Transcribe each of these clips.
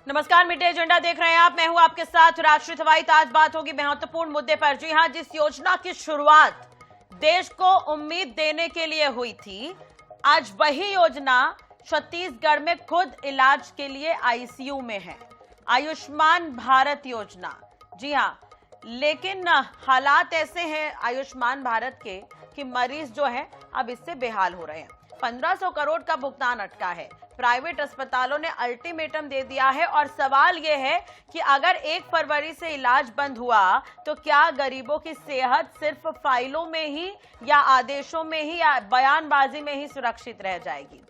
नमस्कार, mid day agenda देख रहे हैं आप। मैं हूं आपके साथ राष्ट्रीय थवाई। आज बात होगी महत्वपूर्ण मुद्दे पर। जी हां, जिस योजना की शुरुआत देश को उम्मीद देने के लिए हुई थी, आज वही योजना छत्तीसगढ़ में खुद इलाज के लिए आईसीयू में है। आयुष्मान भारत योजना। जी हां, लेकिन हालात ऐसे हैं आयुष्मान भारत के कि मरीज जो है अब इससे बेहाल हो रहे हैं। 1500 करोड़ का भुगतान अटका है। प्राइवेट अस्पतालों ने अल्टीमेटम दे दिया है और सवाल यह है कि अगर 1 फरवरी से इलाज बंद हुआ तो क्या गरीबों की सेहत सिर्फ फाइलों में ही या आदेशों में ही या बयानबाजी में ही सुरक्षित रह जाएगी?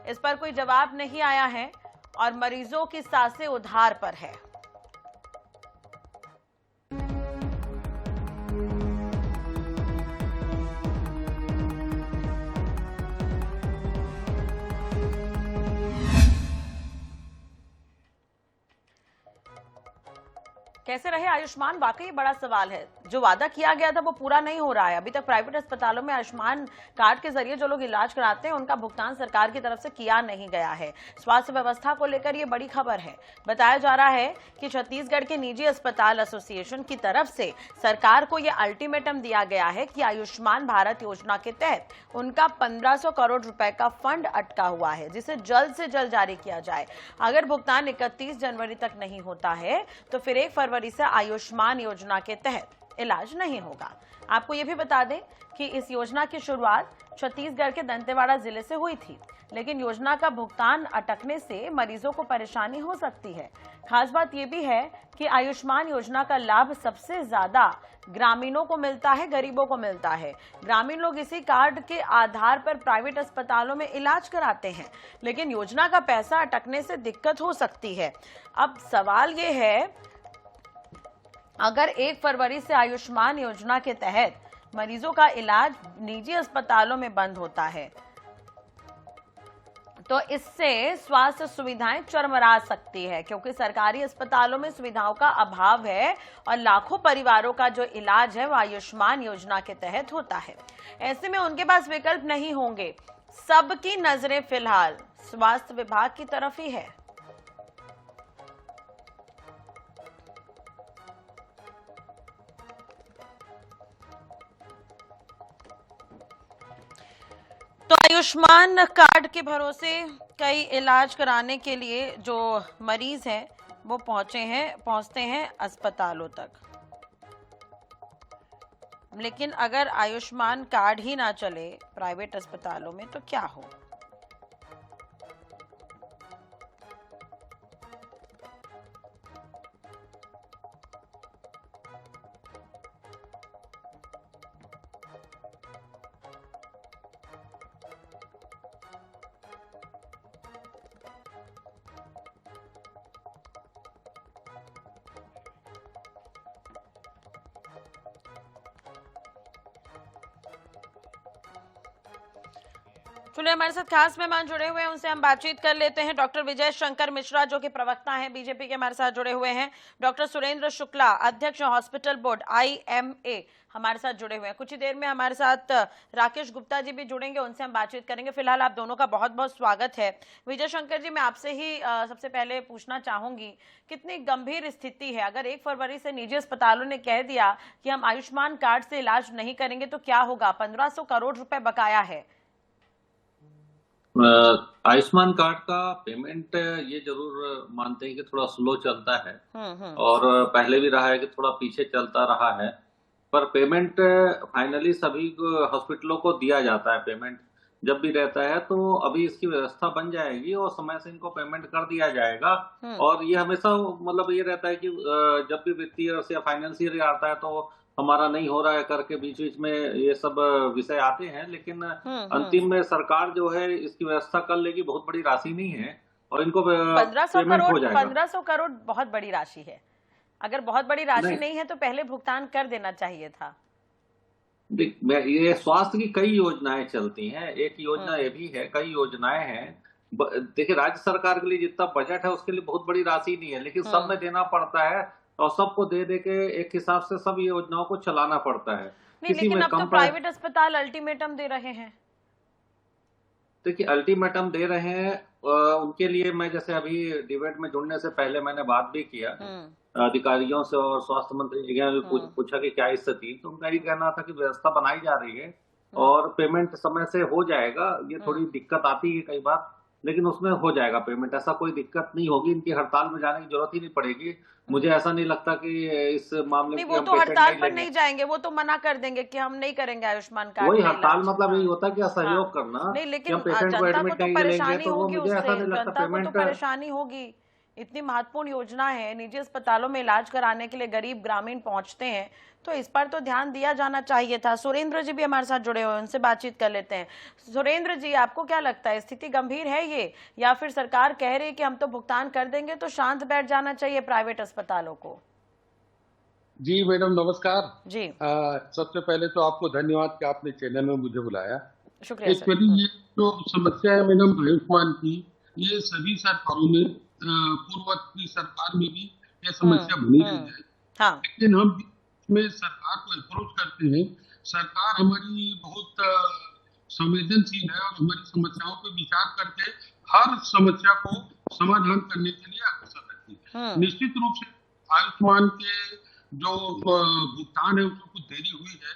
इस पर कोई जवाब नहीं आया है और मरीजों की सांसें उधार पर है। कैसे रहे आयुष्मान, वाकई बड़ा सवाल है। जो वादा किया गया था वो पूरा नहीं हो रहा है। अभी तक प्राइवेट अस्पतालों में आयुष्मान कार्ड के जरिए जो लोग इलाज कराते हैं उनका भुगतान सरकार की तरफ से किया नहीं गया है। स्वास्थ्य व्यवस्था को लेकर ये बड़ी खबर है। बताया जा रहा है कि छत्तीसगढ़ के निजी अस्पताल एसोसिएशन की तरफ से सरकार को यह अल्टीमेटम दिया गया है कि आयुष्मान भारत योजना के तहत उनका 1500 करोड़ रुपए का फंड अटका हुआ है, जिसे जल्द से जल्द जारी किया जाए। अगर भुगतान 31 जनवरी तक नहीं होता है तो फिर 1 फरवरी से आयुष्मान योजना के तहत इलाज नहीं होगा। आपको यह भी बता दें कि इस योजना की शुरुआत छत्तीसगढ़ के दंतेवाड़ा जिले से हुई थी, लेकिन योजना का भुगतान अटकने से मरीजों को परेशानी हो सकती है। खास बात यह भी है कि आयुष्मान योजना का लाभ सबसे ज्यादा ग्रामीणों को मिलता है, गरीबों को मिलता है। ग्रामीण लोग इसी कार्ड के आधार पर प्राइवेट अस्पतालों में इलाज कराते हैं, लेकिन योजना का पैसा अटकने से दिक्कत हो सकती है। अब सवाल यह है, अगर 1 फरवरी से आयुष्मान योजना के तहत मरीजों का इलाज निजी अस्पतालों में बंद होता है तो इससे स्वास्थ्य सुविधाएं चरमरा सकती है, क्योंकि सरकारी अस्पतालों में सुविधाओं का अभाव है और लाखों परिवारों का जो इलाज है वो आयुष्मान योजना के तहत होता है। ऐसे में उनके पास विकल्प नहीं होंगे। सबकी नजरें फिलहाल स्वास्थ्य विभाग की तरफ ही है। तो आयुष्मान कार्ड के भरोसे कई इलाज कराने के लिए जो मरीज हैं वो पहुंचते हैं अस्पतालों तक। लेकिन अगर आयुष्मान कार्ड ही ना चले प्राइवेट अस्पतालों में तो क्या हो? चलिए, हमारे साथ खास मेहमान जुड़े हुए हैं, उनसे हम बातचीत कर लेते हैं। डॉक्टर विजय शंकर मिश्रा जो कि प्रवक्ता हैं बीजेपी के, हमारे साथ जुड़े हुए हैं। डॉक्टर सुरेंद्र शुक्ला, अध्यक्ष हॉस्पिटल बोर्ड IMA, हमारे साथ जुड़े हुए हैं। कुछ ही देर में हमारे साथ राकेश गुप्ता जी भी जुड़ेंगे, उनसे हम बातचीत करेंगे। फिलहाल आप दोनों का बहुत बहुत स्वागत है। विजय शंकर जी, मैं आपसे ही सबसे पहले पूछना चाहूंगी, कितनी गंभीर स्थिति है? अगर 1 फरवरी से निजी अस्पतालों ने कह दिया कि हम आयुष्मान कार्ड से इलाज नहीं करेंगे तो क्या होगा? 1500 करोड़ रुपए बकाया है। आयुष्मान कार्ड का पेमेंट ये जरूर मानते हैं कि थोड़ा स्लो चलता है और पहले भी रहा है कि थोड़ा पीछे चलता रहा है, पर पेमेंट फाइनली सभी हॉस्पिटलों को दिया जाता है। पेमेंट जब भी रहता है तो अभी इसकी व्यवस्था बन जाएगी और समय से इनको पेमेंट कर दिया जाएगा। और ये हमेशा मतलब ये रहता है कि जब भी वित्तीय या फाइनेंशियल आता है तो हमारा नहीं हो रहा है करके बीच बीच में ये सब विषय आते हैं, लेकिन अंतिम में सरकार जो है इसकी व्यवस्था कर लेगी। बहुत बड़ी राशि नहीं है और इनको 1500 करोड़ बहुत बड़ी राशि है। अगर बहुत बड़ी राशि नहीं है तो पहले भुगतान कर देना चाहिए था। ये स्वास्थ्य की कई योजनाएं चलती हैं, एक योजना ये भी है, कई योजनाएं हैं। देखिए, राज्य सरकार के लिए जितना बजट है उसके लिए बहुत बड़ी राशि नहीं है, लेकिन सब में देना पड़ता है और सबको दे दे के एक हिसाब से सब योजनाओं को चलाना पड़ता है। नहीं, लेकिन अब तो प्राइवेट अस्पताल अल्टीमेटम दे रहे हैं। देखिए, अल्टीमेटम दे रहे हैं उनके लिए मैं जैसे अभी डिबेट में जुड़ने से पहले मैंने बात भी किया अधिकारियों से और स्वास्थ्य मंत्री जी ने भी पूछा कि क्या स्थिति, तो उनका ये कहना था कि व्यवस्था बनाई जा रही है और पेमेंट समय से हो जाएगा। ये थोड़ी दिक्कत आती है कई बार, लेकिन उसमें हो जाएगा पेमेंट, ऐसा कोई दिक्कत नहीं होगी। इनकी हड़ताल में जाने की जरूरत ही नहीं पड़ेगी। मुझे ऐसा नहीं लगता कि इस मामले नहीं, में वो तो हड़ताल पर नहीं जाएंगे, वो तो मना कर देंगे कि हम नहीं करेंगे आयुष्मान कार्ड। वही हड़ताल मतलब यही होता है कि असहयोग करना। नहीं, लेकिन पेशेंट को जनता को एडमिट तो नहीं परेशानी तो वो होगी, मुझे ऐसा नहीं लगता जनता को तो पेमेंट परेशानी होगी। इतनी महत्वपूर्ण योजना है, निजी अस्पतालों में इलाज कराने के लिए गरीब ग्रामीण पहुंचते हैं, तो इस पर तो ध्यान दिया जाना चाहिए था। सुरेंद्र जी भी हमारे साथ जुड़े हुए हैं, उनसे बातचीत कर लेते हैं। सुरेंद्र जी, आपको क्या लगता है, स्थिति गंभीर है ये, या फिर सरकार कह रही है कि हम तो भुगतान कर देंगे, तो शांत बैठ जाना चाहिए प्राइवेट अस्पतालों को? जी मैडम नमस्कार जी। सबसे पहले तो आपको धन्यवाद कि आपने चैनल में मुझे बुलाया। शुक्रिया। एक्चुअली ये जो समस्या है मैडम आयुष्मान की, ये सभी सरकारों में पूर्ववर्ती सरकार में भी यह समस्या बनी रही है। हाँ। लेकिन हम इसमें सरकार को अप्रोच करते हैं, सरकार हमारी बहुत संवेदनशील है और हमारी समस्याओं पर विचार करके हर समस्या को समाधान करने के लिए अग्रसर रहती है। निश्चित रूप से आयुष्मान के जो भुगतान है उसमें कुछ देरी हुई है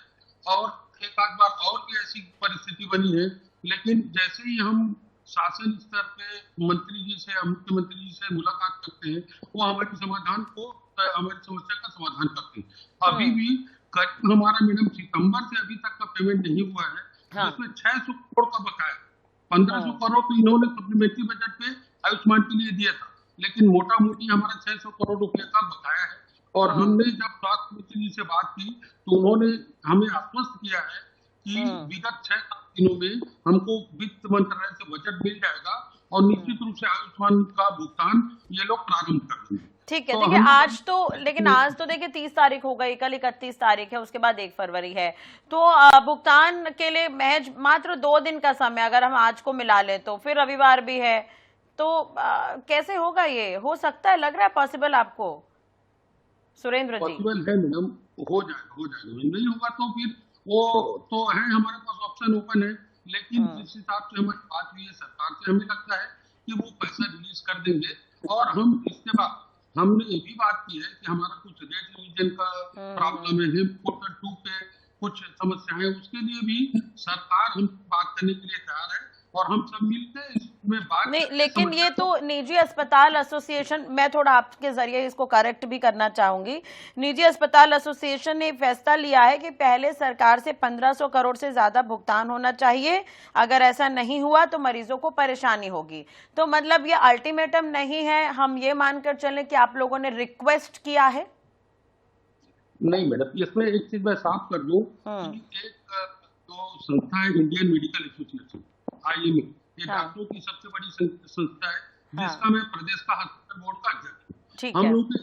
और एक आध बार और भी ऐसी परिस्थिति बनी है, लेकिन जैसे ही हम शासन स्तर पे मंत्री जी से, मुख्यमंत्री जी से मुलाकात करते हैं, वो हमारी समस्या का समाधान करते हैं। अभी भी हमारा मैडम सितंबर से अभी तक का पेमेंट नहीं हुआ है। हाँ। जिसमें 600 करोड़ का बकाया, 1500 करोड़ तो इन्होंने सप्लीमेंट्री बजट पे आयुष्मान के लिए दिया था, लेकिन मोटा मोटी हमारा 600 करोड़ रुपए का बकाया है। और हमने जब स्वास्थ्य मंत्री जी से बात की तो उन्होंने हमें आश्वस्त किया है कि विगत 6 दिनों में हमको वित्त मंत्रालय से बजट मिल जाएगा और निश्चित रूप से आयुष्मान का भुगतान ये लोग प्रारंभ कर देंगे। ठीक है। देखिए आज तो देखिए 30 तारीख हो गई, कल 31 तारीख है, उसके बाद 1 फरवरी है, तो भुगतान के लिए महज मात्र 2 दिन का समय अगर हम आज को मिला ले तो फिर रविवार भी है, तो कैसे होगा ये? हो सकता है, लग रहा है पॉसिबल आपको सुरेंद्र जी? पॉसिबल है मैडम, हो जाएगा। नहीं होगा तो फिर वो तो है, हमारे पास ऑप्शन ओपन है, लेकिन जिस हिसाब से हमारी बात हुई है सरकार से, हमें लगता है कि वो पैसा रिलीज कर देंगे। और हम इसके बाद हमने ये भी बात की है कि हमारा कुछ रेट रिवीजन का प्रॉब्लम है, पोर्टल 2 पे कुछ समस्या है, उसके लिए भी सरकार हम बात करने के लिए तैयार है और हम सब मिलकर इसमें बात नहीं। लेकिन ये तो निजी अस्पताल एसोसिएशन, मैं थोड़ा आपके जरिए इसको करेक्ट भी करना चाहूंगी, निजी अस्पताल एसोसिएशन ने फैसला लिया है कि पहले सरकार से 1500 करोड़ से ज्यादा भुगतान होना चाहिए, अगर ऐसा नहीं हुआ तो मरीजों को परेशानी होगी। तो मतलब ये अल्टीमेटम नहीं है, हम ये मानकर चलें कि आप लोगों ने रिक्वेस्ट किया है? नहीं मैडम, इसमें एक चीज मैं साफ कर दूं, एक जो संस्था है इंडियन मेडिकल एसोसिएशन IMA, ये डॉक्टरों की सबसे बड़ी संस्था है, जिसका मैं प्रदेश का हॉस्पिटल बोर्ड का अध्यक्ष हूँ। हम लोग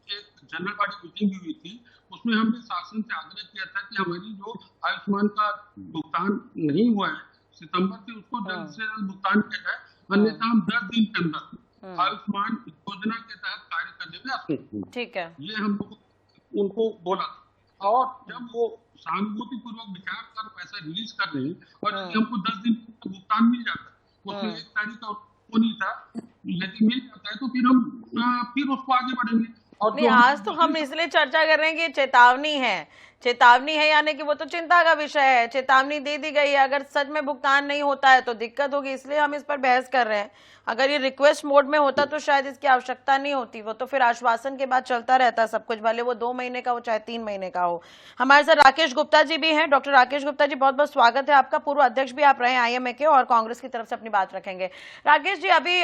एक जनरल बॉडी मीटिंग हुई थी, उसमें हमने शासन से आग्रह किया था कि हमारी जो आयुष्मान का भुगतान नहीं हुआ है सितंबर से, उसको जल्द से जल्द भुगतान किया जाए, अन्यथा हम 10 दिन के अंदर आयुष्मान योजना के तहत कार्य करने में आश्वस्त हूँ। ठीक है, ये हम लोग उनको बोला था। और जब वो सहानुभूति पूर्वक विचार कर पैसा रिलीज कर रहे हैं और यदि हमको 10 दिन भुगतान मिल जाता है, उसमें 1 तारीख का वो नहीं था, यदि मिल जाता है तो फिर हम फिर उसको आगे बढ़ेंगे। और नहीं, आज तो हम इसलिए चर्चा कर रहे हैं कि चेतावनी है, यानी कि वो तो चिंता का विषय है, चेतावनी दे दी गई है, अगर सच में भुगतान नहीं होता है तो दिक्कत होगी, इसलिए हम इस पर बहस कर रहे हैं। अगर ये रिक्वेस्ट मोड में होता तो शायद इसकी आवश्यकता नहीं होती, वो तो फिर आश्वासन के बाद चलता रहता सब कुछ, भले वो 2 महीने का हो चाहे 3 महीने का हो। हमारे साथ राकेश गुप्ता जी भी हैं। डॉक्टर राकेश गुप्ता जी, बहुत बहुत स्वागत है आपका, पूर्व अध्यक्ष भी आप रहे हैं IMA के और कांग्रेस की तरफ से अपनी बात रखेंगे। राकेश जी, अभी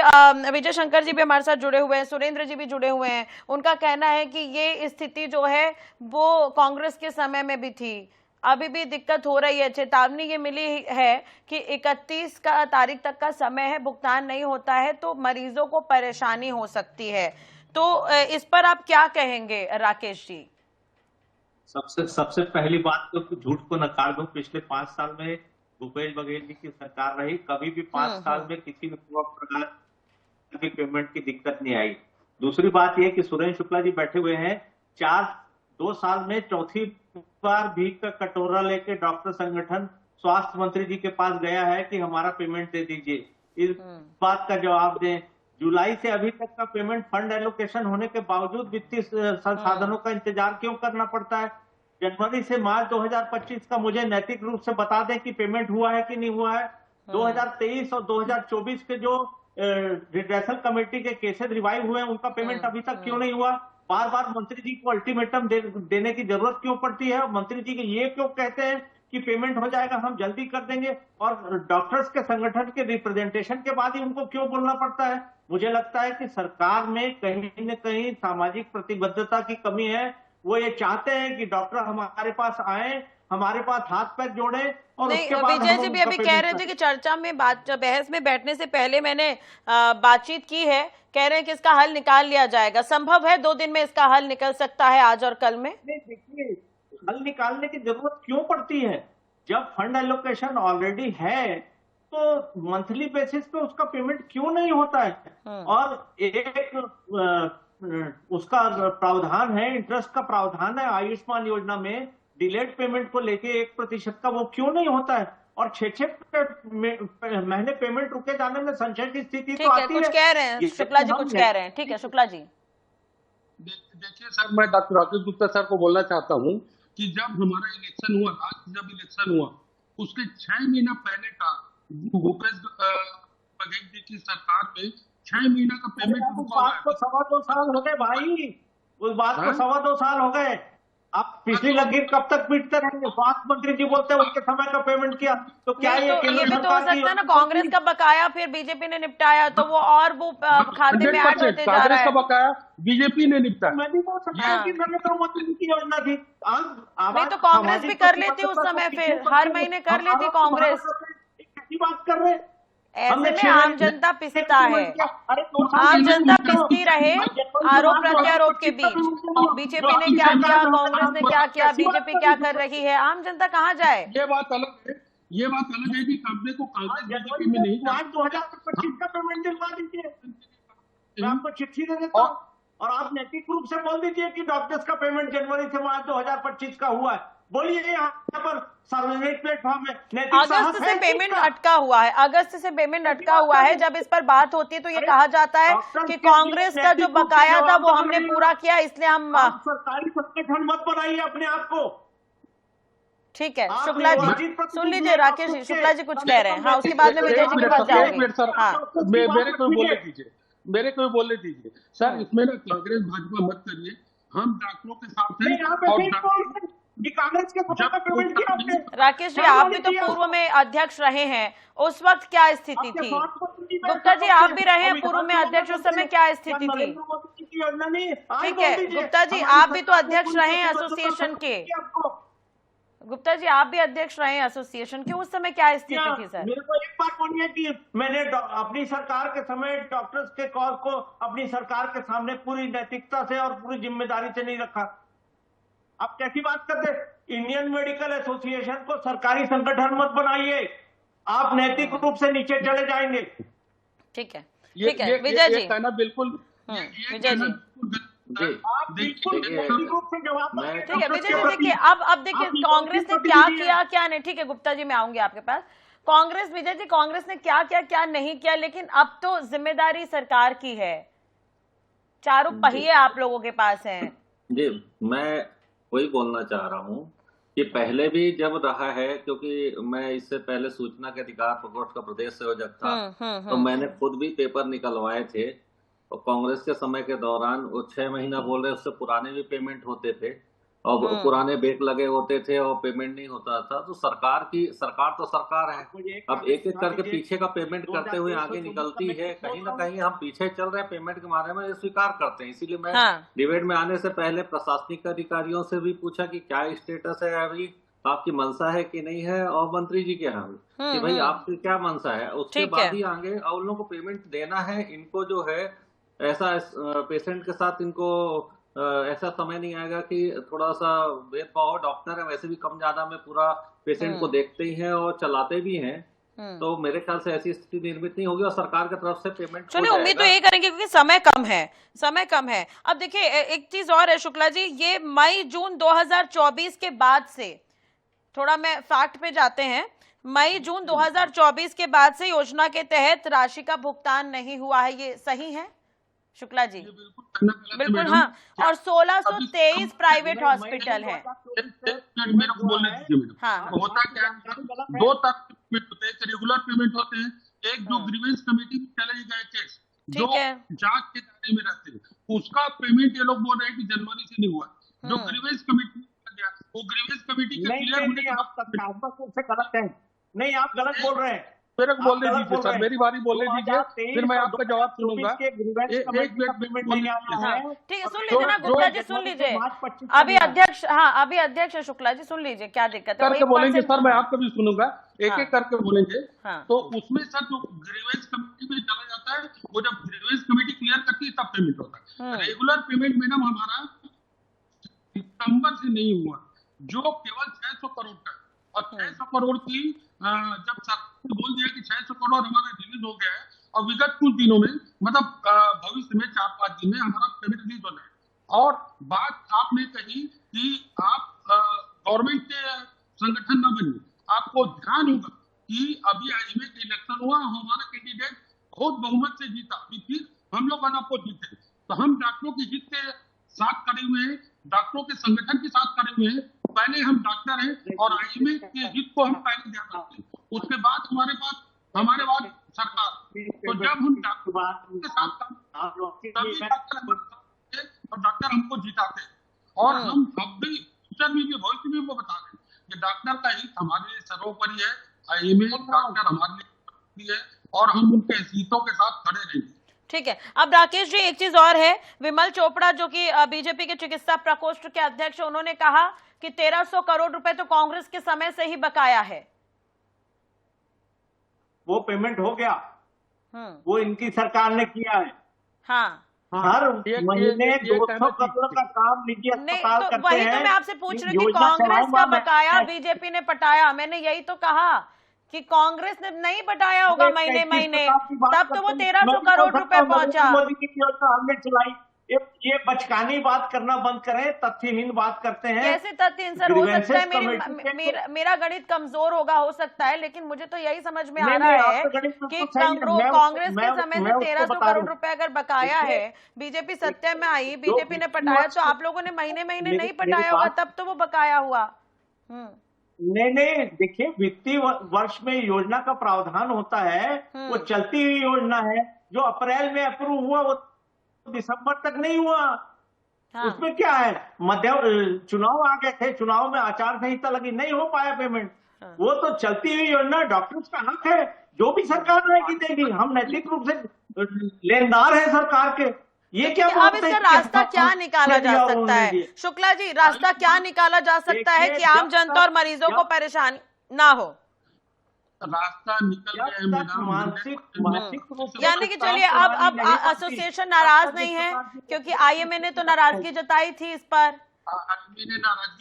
विजय शंकर जी भी हमारे साथ जुड़े हुए हैं, सुरेंद्र जी भी जुड़े हुए हैं, उनका कहना है कि ये स्थिति जो है वो कांग्रेस के समय में भी थी, अभी भी दिक्कत हो रही है। चेतावनी ये मिली है कि 31 तारीख तक का समय है, भुगतान नहीं होता है तो मरीजों को परेशानी हो सकती है, तो इस पर आप क्या कहेंगे राकेश जी? सबसे पहली बात तो झूठ को नकार दो, पिछले 5 साल में भूपेश बघेल जी की सरकार रही, कभी भी 5 साल में किसी भी प्रकार की पेमेंट की दिक्कत नहीं आई। दूसरी बात यह कि सुरेंद्र शुक्ला जी बैठे हुए हैं, 2 साल में चौथी बार भीख का कटोरा लेके डॉक्टर संगठन स्वास्थ्य मंत्री जी के पास गया है कि हमारा पेमेंट दे दीजिए। इस बात का जवाब दें। जुलाई से अभी तक का पेमेंट फंड एलोकेशन होने के बावजूद वित्तीय संसाधनों का इंतजार क्यों करना पड़ता है? जनवरी से मार्च 2025 का मुझे नैतिक रूप से बता दें कि पेमेंट हुआ है कि नहीं हुआ है। 2023 और 2024 के जो रिड्रेसल कमेटी के केसेस रिवाइव हुए हैं उनका पेमेंट अभी तक क्यों नहीं हुआ? बार बार मंत्री जी को अल्टीमेटम देने की जरूरत क्यों पड़ती है? मंत्री जी ये क्यों कहते हैं कि पेमेंट हो जाएगा, हम जल्दी कर देंगे, और डॉक्टर्स के संगठन के रिप्रेजेंटेशन के बाद ही उनको क्यों बोलना पड़ता है? मुझे लगता है कि सरकार में कहीं न कहीं सामाजिक प्रतिबद्धता की कमी है। वो ये चाहते हैं कि डॉक्टर हमारे पास आए, हमारे पास हाथ पैर जोड़े, और उसके बाद विजय जी भी अभी कह रहे थे कि चर्चा में बहस में बैठने से पहले मैंने बातचीत की है, कह रहे हैं कि इसका हल निकाल लिया जाएगा। संभव है 2 दिन में इसका हल निकल सकता है, आज और कल में? देखिए, हल निकालने की जरूरत क्यों पड़ती है? जब फंड एलोकेशन ऑलरेडी है तो मंथली बेसिस पे उसका पेमेंट क्यों नहीं होता है? और एक उसका प्रावधान है, इंटरेस्ट का प्रावधान है आयुष्मान योजना में, डिलेड पेमेंट को लेके 1% का, वो क्यों नहीं होता है? और 6 महीने पेमेंट रुके जाने में संशय की स्थिति तो आती है। कुछ कह रहे हैं शुक्ला जी, कुछ कह रहे हैं। ठीक है शुक्ला जी। देखिए सर, मैं डॉक्टर राकेश गुप्ता सर को बोलना चाहता हूँ कि जब हमारा इलेक्शन हुआ था, जब इलेक्शन हुआ उसके 6 महीना पहले का भूपेश बघेल जी की सरकार में 6 महीना का पेमेंट उस बात को 2.25 साल हो गए भाई, उस बात को 2.25 साल हो गए। आप पिछली लकीर कब तक पीटते रहेंगे? स्वास्थ्य मंत्री जी बोलते हैं उनके समय का पेमेंट किया, तो क्या ये भी तो हो सकता है ना, कांग्रेस का बकाया फिर बीजेपी ने निपटाया तो वो और वो खाते में ऐड होते जा रहा है। कांग्रेस का बकाया बीजेपी ने निपटाया। मैं भी बोल सकता हूं कि नरेंद्र मोदी जी की योजना थी। नहीं तो कांग्रेस भी कर लेती उस समय, फिर हर महीने कर लेती कांग्रेस। कैसी बात कर रहे? ऐसे में आम जनता पिसता है, आम जनता पिसती रहे आरोप प्रत्यारोप के बीच। बीजेपी ने क्या किया, कांग्रेस ने क्या किया, बीजेपी क्या कर रही है, आम जनता कहाँ जाए? ये बात अलग है, ये बात अलग है कि अपने को कांग्रेस बीजेपी में नहीं। 2025 का पेमेंट दिलवा दीजिए, मैं आपको चिट्ठी दे देता हूँ, और आप नैतिक रूप से बोल दीजिए कि डॉक्टर्स का पेमेंट जनवरी से मार्च 2025 का हुआ है। बोलिए यहाँ पर सार्वजनिक प्लेटफॉर्म में। अगस्त से पेमेंट अटका हुआ है, अगस्त से पेमेंट अटका हुआ है। जब इस पर बात होती है तो ये कहा जाता है कि कांग्रेस का जो बकाया था वो हमने पूरा किया, इसलिए हम सरकारी संगठन मत बनाइए अपने आप को। ठीक है शुक्ला जी, सुन लीजिए राकेश जी, शुक्ला जी कुछ कह रहे हैं। हाँ, उसके बाद में विजय जी के पास जाऊंगी। मेरे को बोलने दीजिए सर, इसमें ना कांग्रेस भाजपा मत करिए, हम डॉक्टरों के साथ हैं। कांग्रेस के पेमेंट किया आपने। राकेश जी, आप भी तो पूर्व में अध्यक्ष रहे हैं, उस वक्त क्या स्थिति थी? गुप्ता जी, आप भी रहे हैं पूर्व में अध्यक्ष, उस समय क्या स्थिति थी? ठीक है गुप्ता जी, आप भी तो अध्यक्ष रहे हैं एसोसिएशन के। गुप्ता जी, आप भी अध्यक्ष रहे हैं एसोसिएशन के, उस समय क्या स्थिति थी सर? मेरे को एक बात बोलिए कि मैंने अपनी सरकार के समय डॉक्टर्स के कॉल को अपनी सरकार के सामने पूरी नैतिकता से और पूरी जिम्मेदारी से नहीं रखा। आप कैसी बात करते? इंडियन मेडिकल एसोसिएशन को सरकारी संगठन मत बनाइए, आप नैतिक रूप से नीचे चले जाएंगे। ठीक है, ठीक है विजय जी, कहना बिल्कुल विजय जी, ठीक है विजय जी, देखिए अब देखिए कांग्रेस ने क्या किया क्या नहीं। ठीक है गुप्ता जी, मैं आऊंगी आपके पास। कांग्रेस, विजय जी, कांग्रेस ने क्या किया क्या नहीं किया, लेकिन अब तो जिम्मेदारी सरकार की है, चारों पहिए आप लोगों के पास हैं। जी, मैं वही बोलना चाह रहा हूँ कि पहले भी जब रहा है, क्योंकि मैं इससे पहले सूचना के अधिकार प्रकोष्ठ का प्रदेश संयोजक था, तो मैंने खुद भी पेपर निकलवाए थे, और कांग्रेस के समय के दौरान वो 6 महीना बोल रहे, उससे पुराने भी पेमेंट होते थे, और पुराने ब्रेक लगे होते थे और पेमेंट नहीं होता था। तो सरकार तो सरकार है, अब एक एक करके पीछे का पेमेंट करते हुए आगे निकलती है। कहीं ना कहीं हम पीछे चल रहे हैं पेमेंट के बारे में, ये स्वीकार करते हैं। इसीलिए मैं डिबेट में आने से पहले प्रशासनिक अधिकारियों से भी पूछा कि क्या स्टेटस है अभी, आपकी मंशा है कि नहीं है, और मंत्री जी के यहाँ कि भाई आपकी क्या मंशा है, उसके बाद ही आगे और उन लोगों को पेमेंट देना है। इनको जो है ऐसा पेशेंट के साथ इनको ऐसा समय नहीं आएगा कि थोड़ा सा भेदभाव। डॉक्टर है वैसे भी कम ज्यादा में पूरा पेशेंट को देखते ही हैं और चलाते भी हैं, तो मेरे ख्याल से ऐसी स्थिति निर्मित नहीं होगी और सरकार की तरफ से पेमेंट। चलिए उम्मीद तो यही करेंगे क्योंकि समय कम है। अब देखिए एक चीज और है शुक्ला जी, ये मई जून 2024 के बाद से, थोड़ा मैं फैक्ट पे जाते हैं, मई जून 2024 के बाद से योजना के तहत राशि का भुगतान नहीं हुआ है, ये सही है शुक्ला जी? बिल्कुल हाँ। और 1623 प्राइवेट हॉस्पिटल है। मेरे को बोलने दीजिए मैडम। हाँ। होता क्या है, दो तरह के पेमेंट होते हैं, एक रेगुलर पेमेंट होते हैं, एक जो ग्रीवेंस कमेटी में चले गए केस जो जांच के दायरे में रहते हैं, उसका पेमेंट ये लोग बोल रहे हैं कि जनवरी से नहीं हुआ। जो ग्रीवेंस कमेटी में गया, वो ग्रीवेंस कमेटी के क्लियर होने के बाद गलत है। नहीं, आप गलत बोल रहे हैं। मेरे को बोलने दीजिए सर, मेरी बारी बोलने दीजिए, फिर मैं आपका जवाब सुनूंगा। एक मिनट ठीक है, सुन लीजिए ना गुप्ता जी, सुन लीजिए। अभी अध्यक्ष, हाँ अभी अध्यक्ष शुक्ला जी, सुन लीजिए क्या दिक्कत है। करके बोलेंगे सर, मैं आपका भी सुनूंगा, एक एक करके बोलेंगे। तो उसमें सर जो ग्रीवेंस कमेटी में चला जाता है, वो जब ग्रीवेंस कमेटी क्लियर करती है तब पेमेंट होता है। रेगुलर पेमेंट मैडम हमारा सितंबर से नहीं हुआ, जो केवल 600 करोड़ का, और 600 करोड़ की जब सरकार ने बोल दिया कि 600 करोड़ हमारा रिलीज हो गया है, और विगत कुछ दिनों में, मतलब भविष्य में 4-5 दिन में हमारा पेमेंट रिलीज होना है। और बात आपने कही कि आप गवर्नमेंट के संगठन न बनिए, आपको ध्यान होगा कि अभी आईएमए के इलेक्शन हुआ, हमारा कैंडिडेट बहुत बहुमत से जीता, फिर हम लोग अनापो जीते। तो हम डॉक्टरों की जीत के साथ खड़े हुए हैं, डॉक्टरों के संगठन के साथ खड़े हुए हैं। पहले हम डॉक्टर हैं और आईएमए की जीत को हम पहले ध्यान रखते हैं, उसके बाद हमारे बाद सरकार। तो जब हम डॉक्टर के साथ तभी डॉक्टर हमको जिताते हैं। और हम अब भी फ्यूचर में भी, भविष्य में वो बता रहे हैं कि डॉक्टर का हित हमारे लिए सर्वोपरि है, आईएमए डॉक्टर हमारे लिए है, और हम उनके हितों के साथ खड़े रहेंगे। ठीक है। अब राकेश जी, एक चीज और है, विमल चोपड़ा जो कि बीजेपी के चिकित्सा प्रकोष्ठ के अध्यक्ष, उन्होंने कहा कि 1300 करोड़ रुपए तो कांग्रेस के समय से ही बकाया है। वो पेमेंट हो गया, वो इनकी सरकार ने किया है। हाँ, हर महीने 200 करोड़ का काम निजी अस्पताल तो करते हैं। वही तो मैं आपसे पूछ रही हूँ कि कांग्रेस का बकाया बीजेपी ने पटाया। मैंने यही तो कहा कि कांग्रेस ने नहीं बटाया होगा महीने महीने, तब तो वो 1300 करोड़ रुपए पहुंचा। मोदी की योजना हमने चलाई। ये बचकानी बात करना बंद करें, तथ्यहीन बात करते हैं। कैसे तथ्यहीन सर? हो सकता है मेरा गणित कमजोर होगा, हो सकता है, लेकिन मुझे तो यही समझ में आ रहा है कि कांग्रेस के समय से 1300 करोड़ रुपए अगर बकाया है, बीजेपी सत्ता में आई, बीजेपी ने पटाया, तो आप लोगों ने महीने महीने नहीं पटाया होगा, तब तो वो बकाया हुआ। नहीं, देखिए, वित्तीय वर्ष में योजना का प्रावधान होता है, वो चलती हुई योजना है। जो अप्रैल में अप्रूव हुआ वो दिसंबर तक नहीं हुआ। उसमें क्या है, चुनाव आ गए थे, चुनाव में आचार संहिता लगी, नहीं हो पाया पेमेंट। वो तो चलती हुई योजना, डॉक्टर्स का हक है, जो भी सरकार रहेगी देगी। हम नैतिक रूप से लेनदार है सरकार के। ये क्या अब इसका रास्ता क्या निकाला जा सकता है शुक्ला जी? रास्ता क्या निकाला जा सकता है कि आम जनता और मरीजों को परेशानी ना हो? रास्ता निकल गया है मैडम, मानसिक यानी कि चलिए, अब एसोसिएशन नाराज नहीं है, क्योंकि आईएमए ने तो नाराजगी जताई थी इस पर,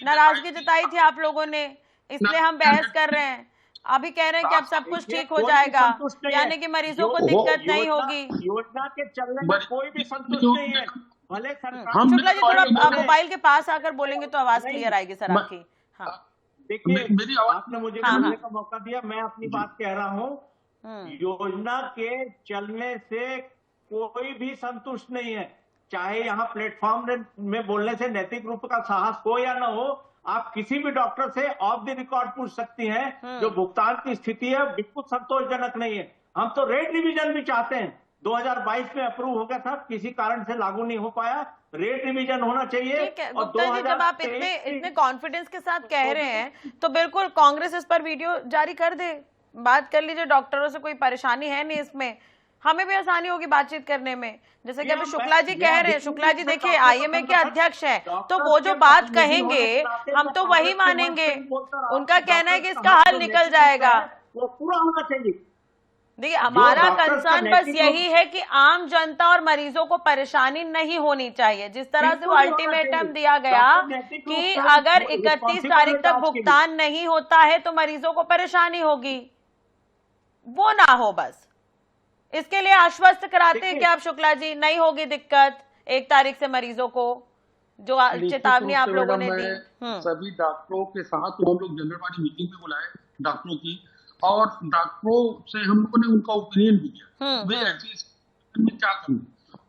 नाराजगी जताई थी आप लोगों ने, इसलिए हम बहस कर रहे हैं। अभी कह रहे हैं कि अब सब कुछ ठीक हो जाएगा, यानी कि मरीजों को दिक्कत नहीं होगी। योजना के चलने में कोई भी संतुष्ट नहीं है, भले सरकार। शुक्ला जी, थोड़ा मोबाइल के पास आकर बोलेंगे तो आवाज क्लियर आएगी सर आपकी। हाँ, देखिए, आपने मुझे बोलने का मौका दिया, मैं अपनी बात कह रहा हूँ। योजना के चलने से कोई भी संतुष्ट नहीं है, चाहे यहाँ प्लेटफॉर्म में बोलने से नैतिक रूप का साहस हो या ना हो। आप किसी भी डॉक्टर से ऑफ द रिकॉर्ड पूछ सकती हैं, जो भुगतान की स्थिति है बिल्कुल संतोषजनक नहीं है। हम तो रेट रिवीजन भी चाहते हैं, 2022 में अप्रूव हो गया था, किसी कारण से लागू नहीं हो पाया, रेट रिवीजन होना चाहिए। ठीक है गुप्ता जी, जब आप इतने कॉन्फिडेंस के साथ कह रहे हैं, तो बिल्कुल कांग्रेस इस पर वीडियो जारी कर दे, बात कर लीजिए। डॉक्टरों से कोई परेशानी है नहीं इसमें, हमें भी आसानी होगी बातचीत करने में। जैसे कि अभी शुक्ला जी कह रहे हैं, शुक्ला जी देखिए आईएमए के अध्यक्ष हैं, तो वो जो बात कहेंगे हम तो वही मानेंगे। उनका कहना है कि इसका हल निकल जाएगा, वो पूरा होना चाहिए। देखिए, हमारा कंसर्न बस यही है कि आम जनता और मरीजों को परेशानी नहीं होनी चाहिए। जिस तरह से वो अल्टीमेटम दिया गया कि अगर 31 तारीख तक भुगतान नहीं होता है तो मरीजों को परेशानी होगी, वो ना हो, बस इसके लिए आश्वस्त कराते हैं कि आप शुक्ला जी, नहीं होगी दिक्कत 1 तारीख से मरीजों को, जो चेतावनी आप लोगों ने दी। सभी डॉक्टरों के साथ तो हम लोग जनरल बॉडी मीटिंग पे बुलाए डॉक्टरों की, और डॉक्टरों से हम लोगों ने उनका ओपिनियन भी लिया वे ऐसी में क्या कमी।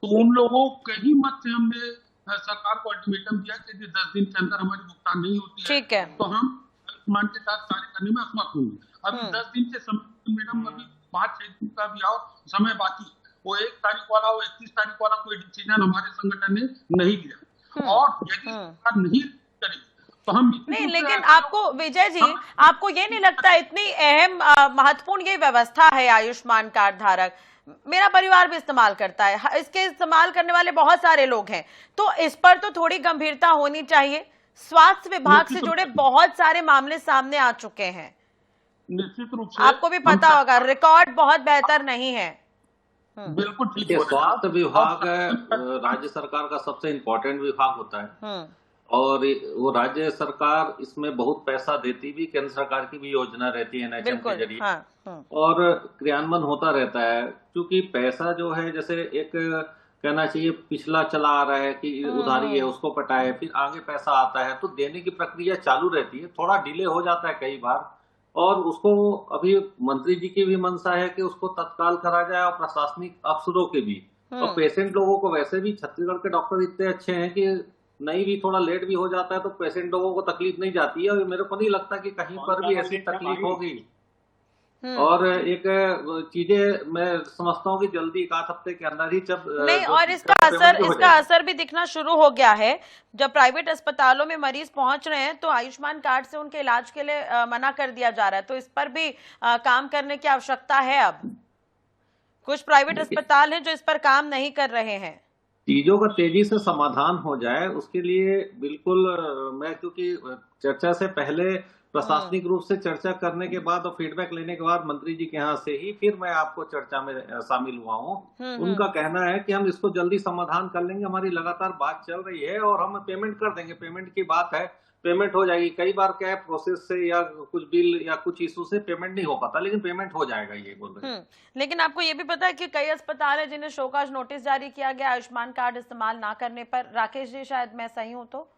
तो उन लोगों के ही मत से हमने सरकार को अल्टीमेटम दिया कि 10 दिन के अंदर हमारी भुगतान नहीं होती है तो हम आयुष्मान के साथ कार्य करने में असमर्थ होंगे। अभी 10 दिन के समय मैडम, अभी 5-6 दिन का भी और समय बाकी, वो 1 तारीख वाला वो 31 तारीख वाला कोई डिसीजन हमारे संगठन ने नहीं लिया और यदि सरकार नहीं करेगी तो हम नहीं। लेकिन आपको विजय जी, आपको ये नहीं लगता इतनी अहम महत्वपूर्ण ये व्यवस्था है आयुष्मान कार्ड धारक, मेरा परिवार भी इस्तेमाल करता है, इसके इस्तेमाल करने वाले बहुत सारे लोग हैं, तो इस पर तो थोड़ी गंभीरता होनी चाहिए। स्वास्थ्य विभाग से जुड़े बहुत सारे मामले सामने आ चुके हैं, निश्चित रूप से आपको भी पता होगा, रिकॉर्ड बहुत बेहतर नहीं है। बिल्कुल ठीक है। स्वास्थ्य विभाग राज्य सरकार का सबसे इम्पोर्टेंट विभाग होता है और वो राज्य सरकार इसमें बहुत पैसा देती भी, केंद्र सरकार की भी योजना रहती है NHM के जरिए और क्रियान्वयन होता रहता है। क्योंकि पैसा जो है, जैसे एक कहना चाहिए पिछला चला आ रहा है कि उधारी है उसको पटाए, फिर आगे पैसा आता है तो देने की प्रक्रिया चालू रहती है, थोड़ा डिले हो जाता है कई बार और उसको अभी मंत्री जी की भी मंशा है कि उसको तत्काल करा जाए और प्रशासनिक अफसरों के भी। और पेशेंट लोगों को वैसे भी छत्तीसगढ़ के डॉक्टर इतने अच्छे हैं कि नहीं भी थोड़ा लेट भी हो जाता है तो पेशेंट लोगों को तकलीफ नहीं जाती है और मेरे को नहीं लगता कि कहीं पर भी ऐसी तकलीफ होगी। और एक चीजें मैं समझता हूँ कि जल्दी 1 हफ्ते के अंदर ही जब नहीं, और इसका असर भी दिखना शुरू हो गया है। जब प्राइवेट अस्पतालों में मरीज पहुंच रहे हैं तो आयुष्मान कार्ड से उनके इलाज के लिए मना कर दिया जा रहा है, तो इस पर भी काम करने की आवश्यकता है। अब कुछ प्राइवेट अस्पताल हैं जो इस पर काम नहीं कर रहे हैं। चीजों का तेजी से समाधान हो जाए उसके लिए बिल्कुल मैं, क्योंकि चर्चा से पहले प्रशासनिक रूप से चर्चा करने के बाद और फीडबैक लेने के बाद मंत्री जी के यहाँ से ही फिर मैं आपको चर्चा में शामिल हुआ हूँ। उनका कहना है कि हम इसको जल्दी समाधान कर लेंगे, हमारी लगातार बात चल रही है और हम पेमेंट कर देंगे, पेमेंट की बात है, पेमेंट हो जाएगी। कई बार क्या है प्रोसेस से या कुछ बिल या कुछ इशू से पेमेंट नहीं हो पाता, लेकिन पेमेंट हो जाएगा ये बोल रहे हैं। लेकिन आपको ये भी पता है कि कई अस्पताल है जिन्हें शोकाज नोटिस जारी किया गया आयुष्मान कार्ड इस्तेमाल ना करने पर। राकेश जी, शायद मैं सही हूँ तो?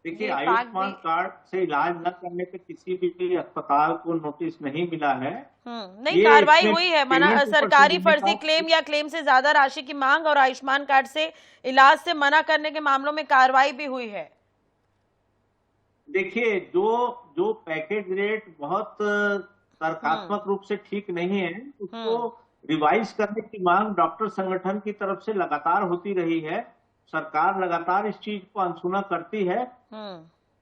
देखिए, आयुष्मान कार्ड से इलाज न करने पे किसी भी अस्पताल को नोटिस नहीं मिला है। नहीं, कार्रवाई हुई है, मना सरकारी फर्जी क्लेम या क्लेम से ज्यादा राशि की मांग और आयुष्मान कार्ड से इलाज से मना करने के मामलों में कार्रवाई भी हुई है। देखिए, जो पैकेज रेट बहुत तर्कात्मक रूप से ठीक नहीं है उसको रिवाइज करने की मांग डॉक्टर संगठन की तरफ से लगातार होती रही है। सरकार लगातार इस चीज को अनसुना करती है।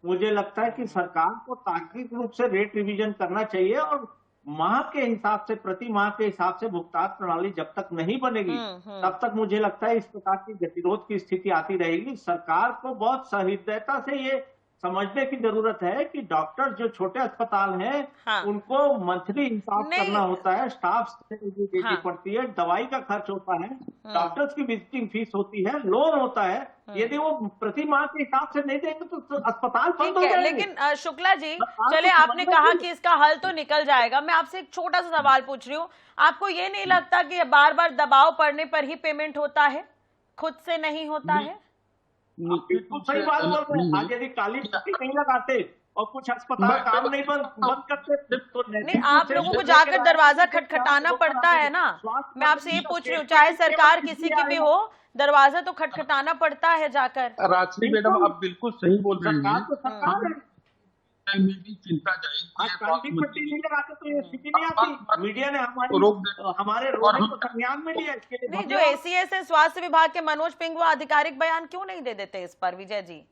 मुझे लगता है कि सरकार को तार्किक रूप से रेट रिवीजन करना चाहिए और माह के हिसाब से, प्रति माह के हिसाब से भुगतान प्रणाली जब तक नहीं बनेगी तब तक मुझे लगता है इस प्रकार की गतिरोध की स्थिति आती रहेगी। सरकार को बहुत सहृदयता से ये समझने की जरूरत है कि डॉक्टर जो छोटे अस्पताल हैं उनको मंथली हिसाब करना होता है, स्टाफ से देनी पड़ती है, दवाई का खर्च होता है, डॉक्टर्स की विजिटिंग फीस होती है, लोन होता है। यदि वो प्रति माह के हिसाब से नहीं देंगे तो अस्पताल बंद हो जाएंगे। लेकिन शुक्ला जी, चले आपने कहा कि इसका हल तो निकल जाएगा, मैं आपसे एक छोटा सा सवाल पूछ रही हूँ, आपको ये नहीं लगता कि बार बार दबाव पड़ने पर ही पेमेंट होता है, खुद से नहीं होता है? बिल्कुल सही बात बोल रहे हैं। आज यदि काली पट्टी नहीं लगाते और कुछ अस्पताल काम नहीं बंद करते तो नहीं, आप लोगों को जाकर दरवाजा खटखटाना पड़ता है ना। मैं आपसे ये पूछ रही हूँ, चाहे सरकार किसी की भी हो, दरवाजा तो खटखटाना पड़ता है जाकर। राजश्री मैडम, आप बिल्कुल सही बोल रही हैं। मेरी चिंता मीडिया ने हमारे रोने को संज्ञान में लिया। इसके लिए नहीं, जो ACS है स्वास्थ्य विभाग के मनोज पिंगुआ आधिकारिक बयान क्यों नहीं दे देते इस पर? विजय जी,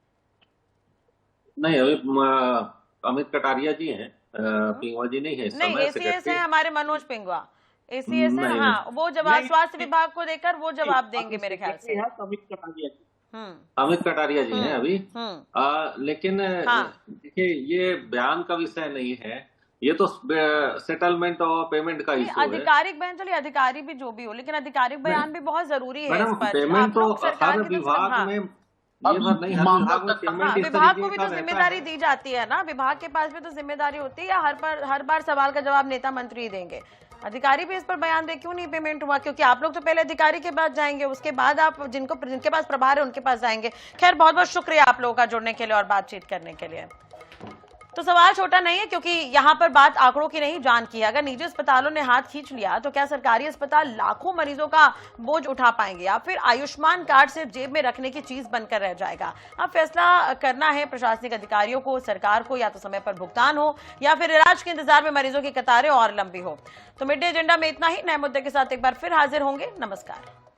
नहीं, अभी अमित कटारिया जी हैं, पिंगुआ जी नहीं है इस नहीं, ACS है हमारे मनोज पिंगुआ, ACS है। हाँ, वो जवाब स्वास्थ्य विभाग को देकर वो जवाब देंगे मेरे ख्याल से। अमित कटारिया जी, अमित कटारिया जी हैं अभी। लेकिन देखिए, ये बयान का विषय नहीं है, ये तो सेटलमेंट और पेमेंट का इशू है। आधिकारिक बयान, चलिए अधिकारी भी जो भी हो, लेकिन आधिकारिक बयान भी बहुत जरूरी है इस पर। पेमेंट तो हर विभाग में, विभाग को भी तो जिम्मेदारी दी जाती है ना, विभाग के पास भी तो जिम्मेदारी होती है, या हर बार सवाल का जवाब नेता मंत्री देंगे? अधिकारी भी इस पर बयान दे क्यों नहीं पेमेंट हुआ? क्योंकि आप लोग तो पहले अधिकारी के पास जाएंगे, उसके बाद आप जिनके पास प्रभार है उनके पास जाएंगे। खैर, बहुत बहुत शुक्रिया आप लोगों का जुड़ने के लिए और बातचीत करने के लिए। तो सवाल छोटा नहीं है, क्योंकि यहाँ पर बात आंकड़ों की नहीं, जान की है। अगर निजी अस्पतालों ने हाथ खींच लिया तो क्या सरकारी अस्पताल लाखों मरीजों का बोझ उठा पाएंगे, या फिर आयुष्मान कार्ड सिर्फ जेब में रखने की चीज बनकर रह जाएगा? अब फैसला करना है प्रशासनिक अधिकारियों को, सरकार को। या तो समय पर भुगतान हो या फिर इलाज के इंतजार में मरीजों की कतारें और लंबी हो। तो मिड डे एजेंडा में इतना ही। नए मुद्दे के साथ एक बार फिर हाजिर होंगे। नमस्कार।